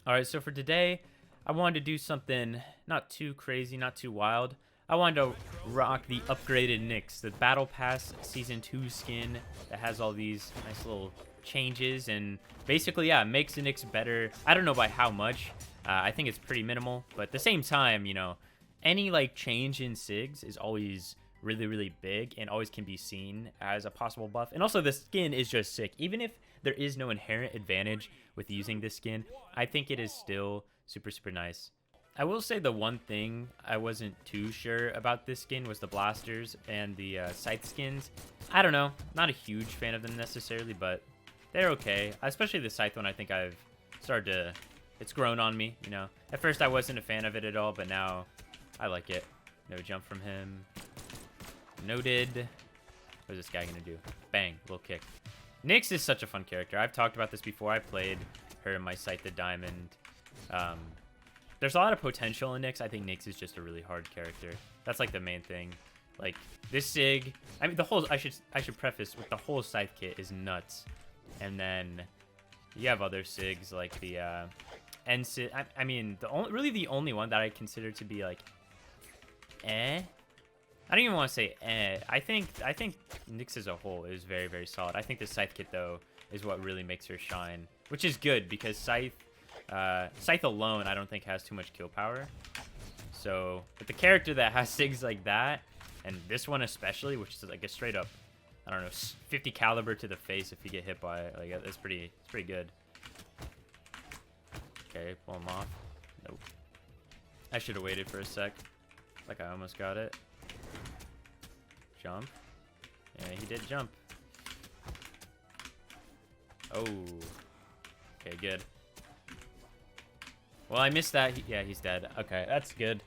All right, so for today, I wanted to do something not too crazy, not too wild. I wanted to rock the upgraded Nyx, the Battle Pass Season 2 skin that has all these nice little changes and basically, yeah, makes the Nyx better. I don't know by how much. I think it's pretty minimal, but at the same time, you know, any like change in SIGs is always really, really big and always can be seen as a possible buff. And also the skin is just sick. Even if there is no inherent advantage with using this skin, I think it is still super, super nice. I will say the one thing I wasn't too sure about this skin was the blasters and the Scythe skins. I don't know, not a huge fan of them necessarily, but they're okay. Especially the Scythe one, I think I've started to, it's grown on me, you know. At first I wasn't a fan of it at all, but now I like it. No jump from him. Noted. What is this guy gonna do? Bang, little kick. Nyx is such a fun character. I've talked about this before. I played her in my Scythe the Diamond. There's a lot of potential in Nyx. I think Nyx is just a really hard character. That's like the main thing. Like this Sig, I mean the whole. I should preface with the whole Scythe kit is nuts, and then you have other Sigs like the End Sig. I mean really the only one that I consider to be like, I don't even want to say I think Nyx as a whole is very, very solid. I think the Scythe kit though is what really makes her shine, which is good because Scythe alone I don't think has too much kill power. So with the character that has SIGs like that, and this one especially, which is like a straight up, I don't know, 50 caliber to the face if you get hit by it, like it's pretty good. Okay, pull him off. Nope. I should have waited for a sec. Like I almost got it. Jump. Yeah, he did jump. Oh. Okay, good. Well, I missed that. Yeah, he's dead. Okay, that's good.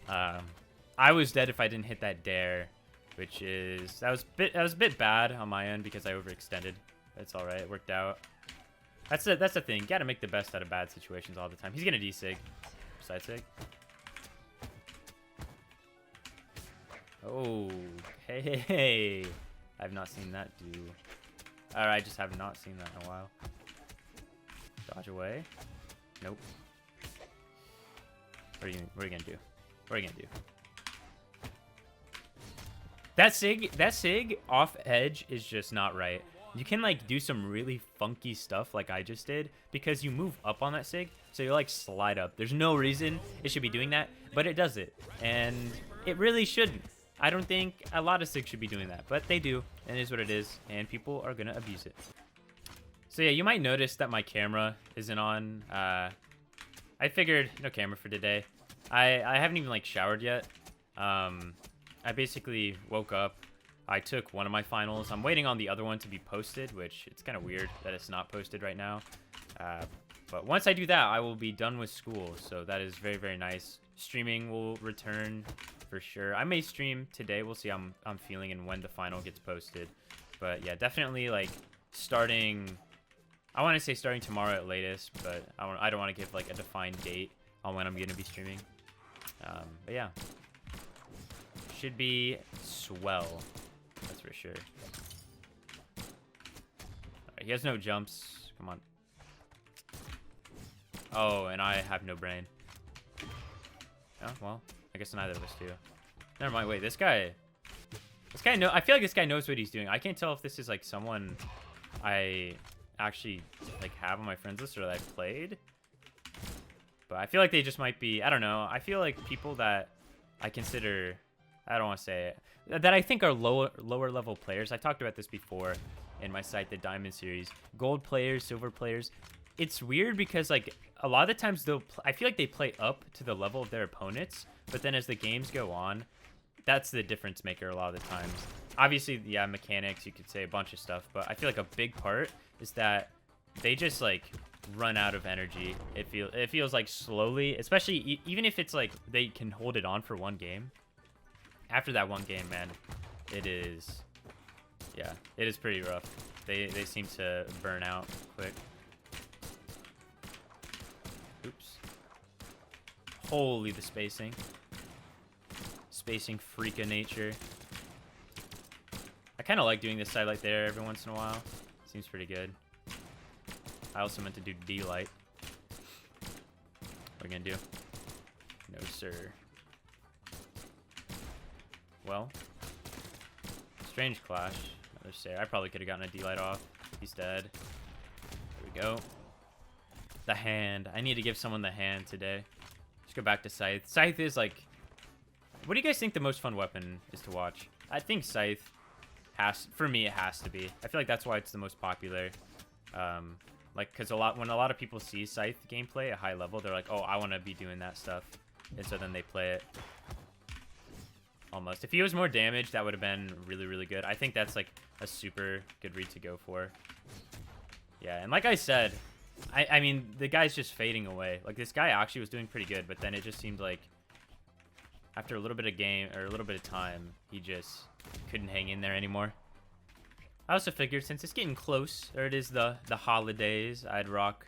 I was dead if I didn't hit that dare, which is that was a bit bad on my end because I overextended. It's all right. It worked out. That's the thing. You gotta make the best out of bad situations all the time. He's gonna D-Sig. Side Sig. Oh, hey. I've not seen that do. Or I just have not seen that in a while. Dodge away. Nope. What are you gonna do? What are you gonna do? That Sig off edge is just not right. You can like do some really funky stuff like I just did because you move up on that Sig, so you like slide up. There's no reason it should be doing that, but it does it, and it really shouldn't. I don't think a lot of Sigs should be doing that, but they do, and it is what it is, and people are gonna abuse it. So yeah, you might notice that my camera isn't on. I figured no camera for today. I haven't even like showered yet. I basically woke up. I took one of my finals. I'm waiting on the other one to be posted, which it's kind of weird that it's not posted right now. But once I do that, I will be done with school, so that is very, very nice. Streaming will return for sure. I may stream today. We'll see how I'm feeling and when the final gets posted. But yeah, definitely like starting. I want to say starting tomorrow at latest, but I don't want to give like a defined date on when I'm going to be streaming. But yeah, should be swell. That's for sure. Right, he has no jumps. Come on. Oh, and I have no brain. Oh, well, I guess neither of us do. Never mind. Wait, this guy I feel like this guy knows what he's doing. I can't tell if this is like someone I actually like have on my friends list or that I've played. But I feel like they just might be, I don't know. I feel like people that I consider, I don't want to say it, that I think are lower level players. I talked about this before in my Scythe the Diamond series. Gold players, silver players. It's weird because like a lot of the times I feel like they play up to the level of their opponents, but then as the games go on, that's the difference maker a lot of the times. Obviously, yeah, mechanics, you could say a bunch of stuff, but I feel like a big part is that they just like run out of energy. It feels like slowly, especially even if it's like they can hold it on for one game. After that one game, man, it is pretty rough. They seem to burn out quick. Oops. Holy, the spacing. Spacing freak of nature. I kind of like doing this side light there every once in a while. Seems pretty good. I also meant to do D-light. What are we gonna do? No, sir. Well, strange clash. Another Sarah. I probably could have gotten a D-light off. He's dead. There we go. The hand. I need to give someone the hand today. Let's go back to Scythe. Scythe is like... What do you guys think the most fun weapon is to watch? I think Scythe has... For me, it has to be. I feel like that's why it's the most popular. Like, because when a lot of people see Scythe gameplay at high level, they're like, oh, I want to be doing that stuff. And so then they play it. Almost. If he was more damage, that would have been really, really good. I think that's, like, a super good read to go for. Yeah, and like I said, I mean, the guy's just fading away. Like, this guy actually was doing pretty good, but then it just seemed like after a little bit of game, or a little bit of time, he just couldn't hang in there anymore. I also figured since it's getting close, or it is the holidays, I'd rock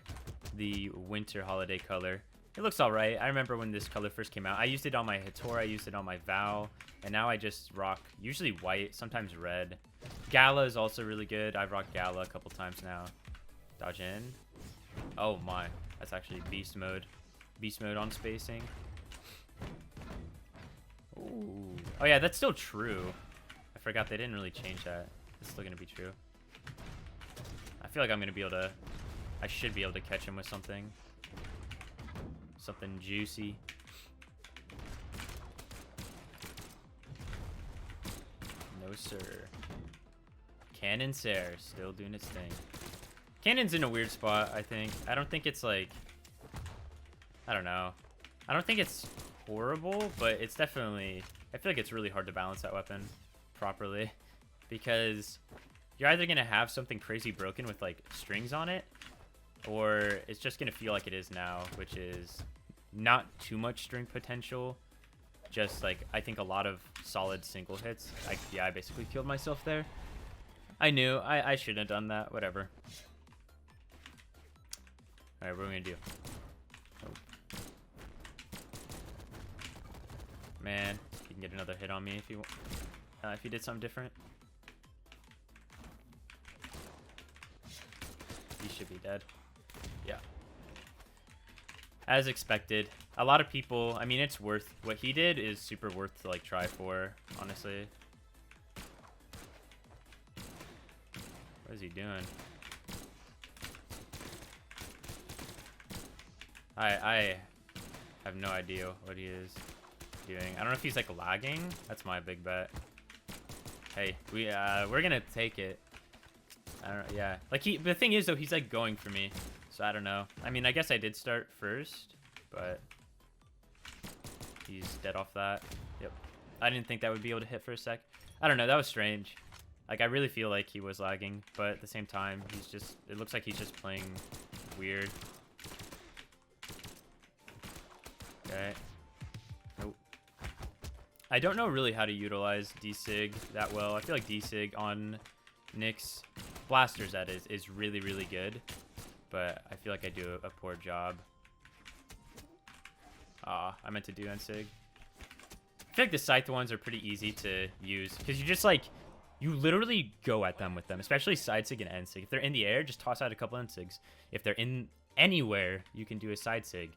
the winter holiday color. It looks alright. I remember when this color first came out. I used it on my Hator, I used it on my Vow, and now I just rock usually white, sometimes red. Gala is also really good. I've rocked Gala a couple times now. Dodge in. Oh my, that's actually beast mode. Beast mode on spacing. Ooh. Oh yeah, that's still true. I forgot they didn't really change that. It's still gonna be true. I feel like I'm gonna be able to... I should be able to catch him with something. Something juicy. No sir. Cannon Sarah still doing its thing. Cannon's in a weird spot, I think. I don't think it's like... I don't know. I don't think it's horrible, but it's definitely... I feel like it's really hard to balance that weapon properly. Because you're either going to have something crazy broken with like strings on it, or it's just going to feel like it is now, which is not too much string potential. Just like, I think a lot of solid single hits. Yeah, I basically killed myself there. I knew. I shouldn't have done that. Whatever. Alright, what are we going to do? Oh. Man, you can get another hit on me if you did something different. He should be dead. Yeah. As expected. A lot of people, I mean, it's worth... What he did is super worth to, like, try for, honestly. What is he doing? I have no idea what he is doing. I don't know if he's, like, lagging. That's my big bet. Hey, we're gonna take it. I don't know, yeah. Like, the thing is, though, he's, like, going for me. So, I don't know. I mean, I guess I did start first, but he's dead off that. Yep. I didn't think that would be able to hit for a sec. I don't know, that was strange. Like, I really feel like he was lagging, but at the same time, he's just... It looks like he's just playing weird. Okay. Nope. I don't know really how to utilize D-Sig that well. I feel like D-Sig on Nyx blasters, that is really, really good. But I feel like I do a poor job. I meant to do N-Sig. I feel like the Scythe ones are pretty easy to use. Because you just, like... You literally go at them with them. Especially Side Sig and N-Sig. If they're in the air, just toss out a couple N-Sigs. If they're in anywhere, you can do a Side Sig.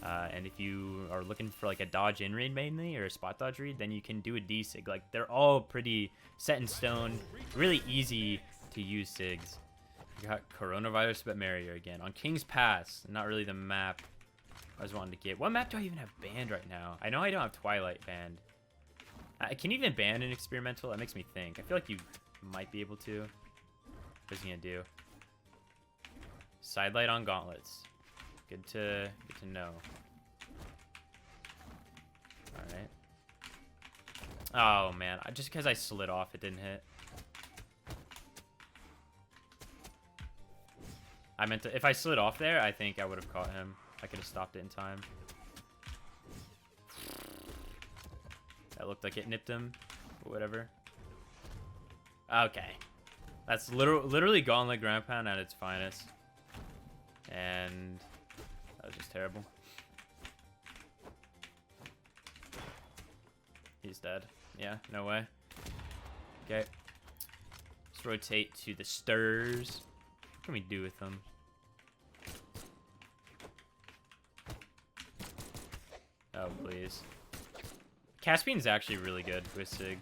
And if you are looking for like a dodge in read mainly or a spot dodge read, then you can do a D-Sig. Like, they're all pretty set in stone, really easy to use Sigs. We got Coronavirus but Merrier again on King's Pass. Not really the map I was wanting to get. What map do I even have banned right now? I know I don't have Twilight banned. Can you even ban an experimental? That makes me think. I feel like you might be able to. What's he gonna do? Sidelight on gauntlets. Good to know. Alright. Oh man, just because I slid off, it didn't hit. I meant to, if I slid off there, I think I would have caught him. I could have stopped it in time. That looked like it nipped him, but whatever. Okay. That's literally Gauntlet Ground Pound at its finest. And that was just terrible. He's dead. Yeah, no way. Okay. Let's rotate to the stirs. What can we do with them? Oh, please. Caspian's actually really good with Sigs.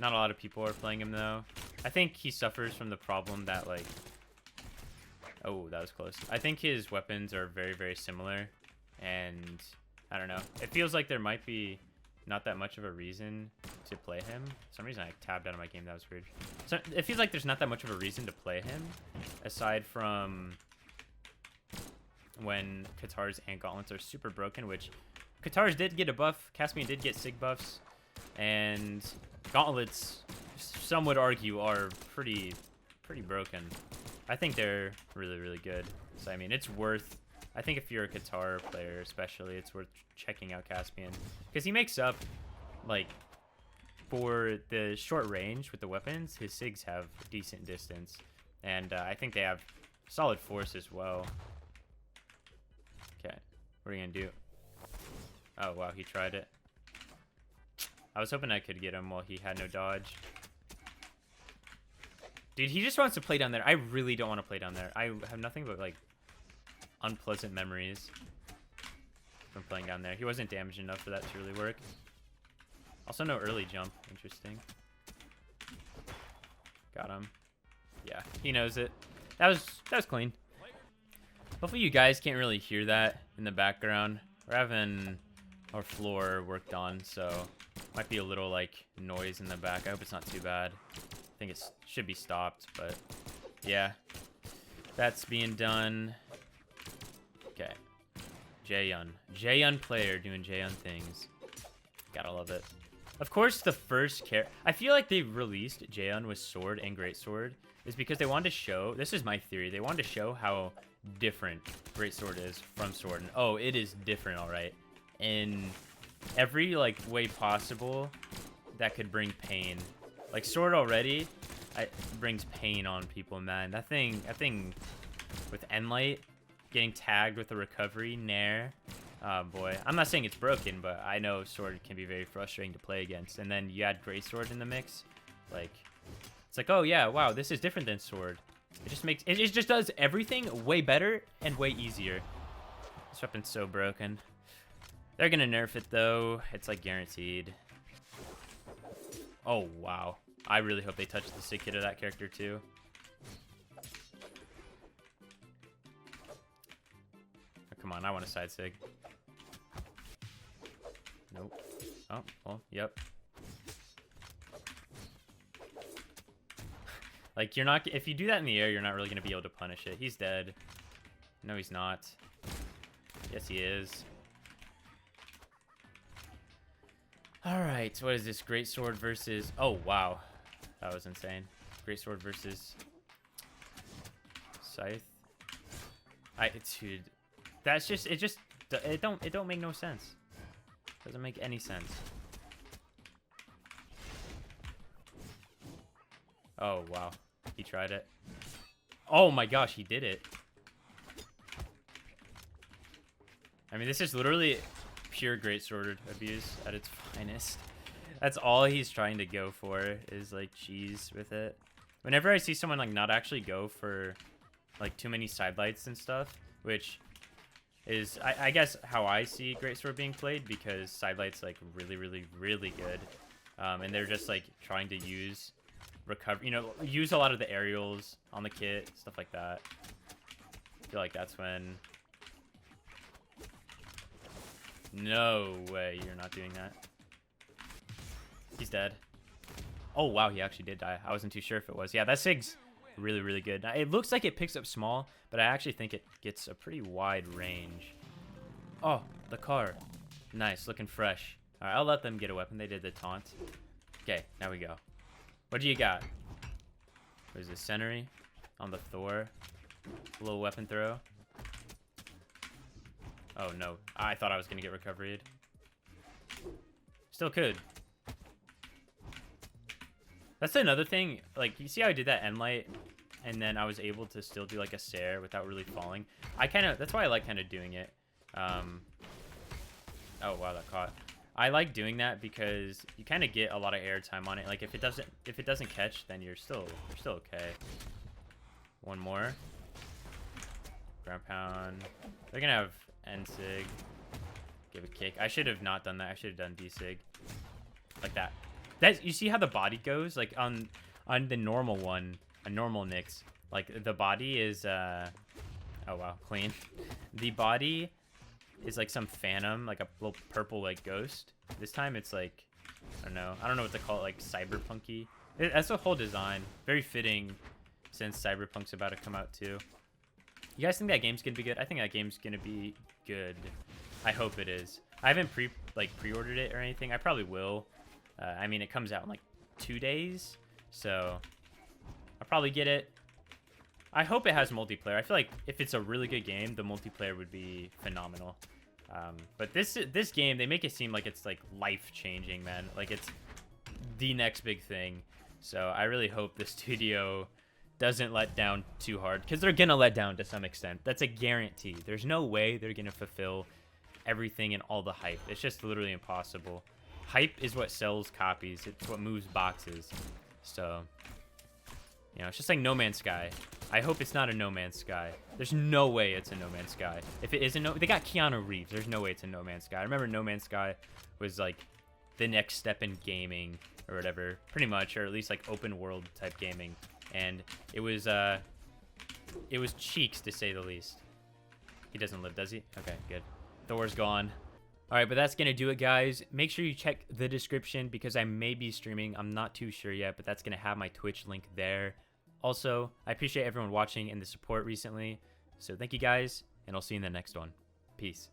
Not a lot of people are playing him, though. I think he suffers from the problem that, like... Oh, that was close. I think his weapons are very, very similar. And, I don't know. It feels like there might be not that much of a reason to play him. For some reason I tabbed out of my game. That was weird. So it feels like there's not that much of a reason to play him. Aside from when Katars and Gauntlets are super broken, which... Katars did get a buff. Caspian did get Sig buffs. And Gauntlets, some would argue, are pretty broken. I think they're really, really good. So, I mean, it's worth... I think if you're a Katar player especially, it's worth checking out Caspian. Because he makes up, like, for the short range with the weapons, his Sigs have decent distance. And I think they have solid force as well. Okay, what are you going to do? Oh, wow, he tried it. I was hoping I could get him while he had no dodge. Dude, he just wants to play down there. I really don't want to play down there. I have nothing but, like, unpleasant memories from playing down there. He wasn't damaged enough for that to really work. Also, no early jump. Interesting. Got him. Yeah, he knows it. That was clean. Hopefully you guys can't really hear that in the background. We're having our floor worked on, so might be a little, like, noise in the back. I hope it's not too bad. I think it should be stopped, but yeah. That's being done. Okay. Jaehyun. Jaehyun player doing Jaehyun things. Gotta love it. Of course, the first I feel like they released Jaehyun with Sword and Greatsword is because they wanted to show... This is my theory. They wanted to show how different Greatsword is from Sword. And, oh, it is different, all right. In every, like, way possible that could bring pain. Like, Sword already brings pain on people, man. That thing with Enlight getting tagged with a recovery, Nair. Oh, boy. I'm not saying it's broken, but I know Sword can be very frustrating to play against. And then you add Greatsword in the mix. Like, it's like, oh, yeah, wow, this is different than Sword. It just does everything way better and way easier. This weapon's so broken. They're gonna nerf it, though. It's, like, guaranteed. Oh, wow. I really hope they touch the Sig kit of that character, too. Oh, come on, I want a side Sig. Nope. Oh, well, yep. Like, you're not... If you do that in the air, you're not really gonna be able to punish it. He's dead. No, he's not. Yes, he is. Alright, what is this? Greatsword versus... Oh, wow. That was insane. Greatsword versus... Scythe. Dude... That's just... It don't make no sense. Doesn't make any sense. Oh, wow. He tried it. Oh my gosh, he did it. I mean, this is literally pure Greatsword abuse at its finest. That's all he's trying to go for, is, like, cheese with it. Whenever I see someone, like, not actually go for, like, too many sidelights and stuff, which is, I guess, how I see Greatsword being played, because sidelights, like, really, really, really good. And they're just, like, trying to use... recover, use a lot of the aerials on the kit, stuff like that. I feel like that's when... No way, you're not doing that. He's dead. Oh, wow, he actually did die. I wasn't too sure if it was. Yeah, that Sig's really, really good. Now, it looks like it picks up small, but I actually think it gets a pretty wide range. Oh, the car. Nice, looking fresh. All right, I'll let them get a weapon. They did the taunt. Okay, now we go. What do you got? What is this, Sentry on the Thor? A little weapon throw. Oh no, I thought I was gonna get recovered. Still could. That's another thing, like, you see how I did that Enlight, and then I was able to still do, like, a Sair without really falling? That's why I like kind of doing it. Oh wow, that caught. I like doing that because you kind of get a lot of airtime on it. Like, if it doesn't catch, then you're still okay. One more. Ground pound. They're gonna have N-Sig. give a kick. I should have not done that. I should have done D-Sig. Like that. You see how the body goes? Like on the normal one, a normal Nyx, like the body is oh wow, clean. The body is like some phantom, like a little purple like ghost. This time it's like I don't know what to call it, like cyberpunky. That's the whole design. Very fitting since Cyberpunk's about to come out too. You guys think that game's gonna be good? I think that game's gonna be good. I hope it is. I haven't pre-ordered it or anything. I probably will. I mean, it comes out in like 2 days, so I'll probably get it. I hope it has multiplayer. I feel like if it's a really good game, the multiplayer would be phenomenal. But this game, they make it seem like it's like life-changing, man. Like it's the next big thing. So I really hope the studio doesn't let down too hard, because they're gonna let down to some extent. That's a guarantee. There's no way they're gonna fulfill everything and all the hype. It's just literally impossible. Hype is what sells copies. It's what moves boxes. So, you know, it's just like No Man's Sky. I hope it's not a No Man's Sky. There's no way it's a No Man's Sky. If it isn't, they got Keanu Reeves. There's no way it's a No Man's Sky. I remember No Man's Sky was like the next step in gaming or whatever, pretty much, or at least like open world type gaming. And it was cheeks, to say the least. He doesn't live, does he? Okay, good. Thor's gone. All right, but that's going to do it, guys. Make sure you check the description because I may be streaming. I'm not too sure yet, but that's going to have my Twitch link there. Also, I appreciate everyone watching and the support recently. So thank you, guys, and I'll see you in the next one. Peace.